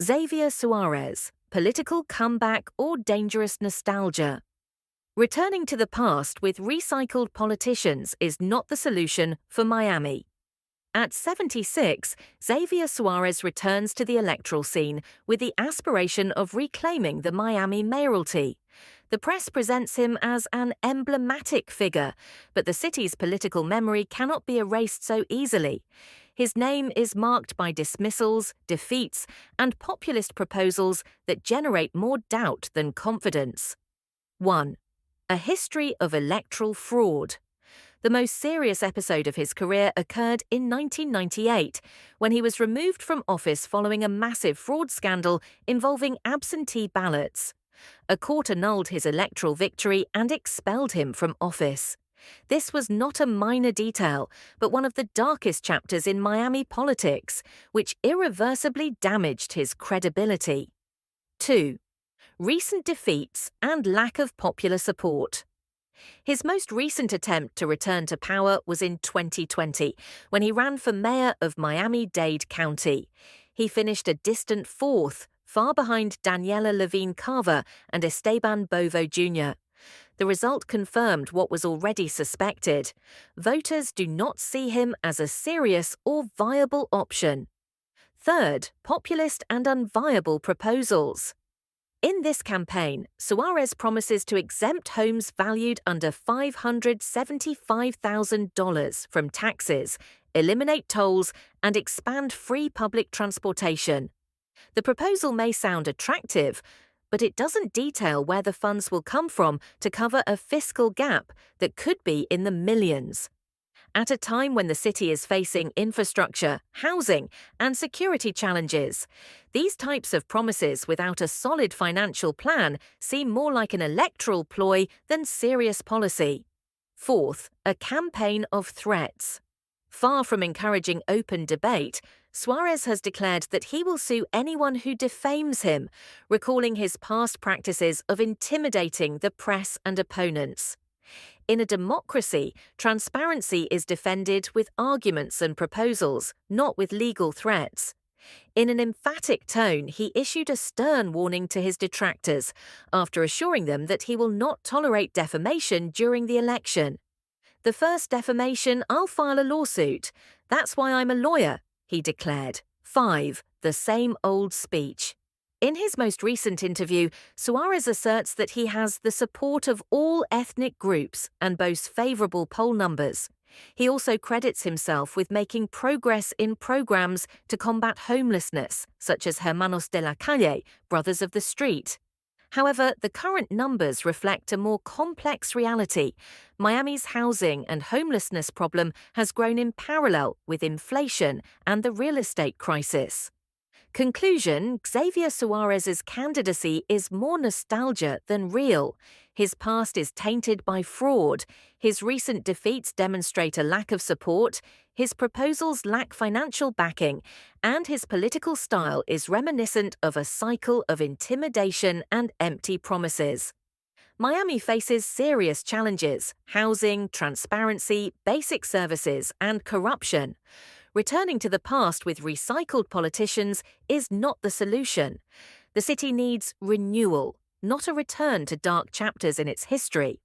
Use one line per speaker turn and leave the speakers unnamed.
Xavier Suárez, political comeback or dangerous nostalgia. Returning to the past with recycled politicians is not the solution for Miami. At 76, Xavier Suárez returns to the electoral scene with the aspiration of reclaiming the Miami mayoralty. The press presents him as an emblematic figure, but the city's political memory cannot be erased so easily. His name is marked by dismissals, defeats, and populist proposals that generate more doubt than confidence. 1. A history of electoral fraud. The most serious episode of his career occurred in 1998, when he was removed from office following a massive fraud scandal involving absentee ballots. A court annulled his electoral victory and expelled him from office. This was not a minor detail, but one of the darkest chapters in Miami politics, which irreversibly damaged his credibility. 2. Recent defeats and lack of popular support. His most recent attempt to return to power was in 2020, when he ran for mayor of Miami-Dade County. He finished a distant fourth, far behind Daniela Levine Carver and Esteban Bovo Jr. The result confirmed what was already suspected. Voters do not see him as a serious or viable option. Third, populist and unviable proposals. In this campaign, Suárez promises to exempt homes valued under $575,000 from taxes, eliminate tolls, and expand free public transportation. The proposal may sound attractive, but it doesn't detail where the funds will come from to cover a fiscal gap that could be in the millions. At a time when the city is facing infrastructure, housing, and security challenges, these types of promises without a solid financial plan seem more like an electoral ploy than serious policy. Fourth, a campaign of threats. Far from encouraging open debate, Suárez has declared that he will sue anyone who defames him, recalling his past practices of intimidating the press and opponents. In a democracy, transparency is defended with arguments and proposals, not with legal threats. In an emphatic tone, he issued a stern warning to his detractors, after assuring them that he will not tolerate defamation during the election. "The first defamation, I'll file a lawsuit. That's why I'm a lawyer," he declared. 5. The same old speech. In his most recent interview, Suárez asserts that he has the support of all ethnic groups and boasts favorable poll numbers. He also credits himself with making progress in programs to combat homelessness, such as Hermanos de la Calle, Brothers of the Street. However, the current numbers reflect a more complex reality. Miami's housing and homelessness problem has grown in parallel with inflation and the real estate crisis. Conclusion: Xavier Suárez's candidacy is more nostalgia than real. His past is tainted by fraud. His recent defeats demonstrate a lack of support. His proposals lack financial backing, and his political style is reminiscent of a cycle of intimidation and empty promises. Miami faces serious challenges: housing, transparency, basic services, and corruption. Returning to the past with recycled politicians is not the solution. The city needs renewal, not a return to dark chapters in its history.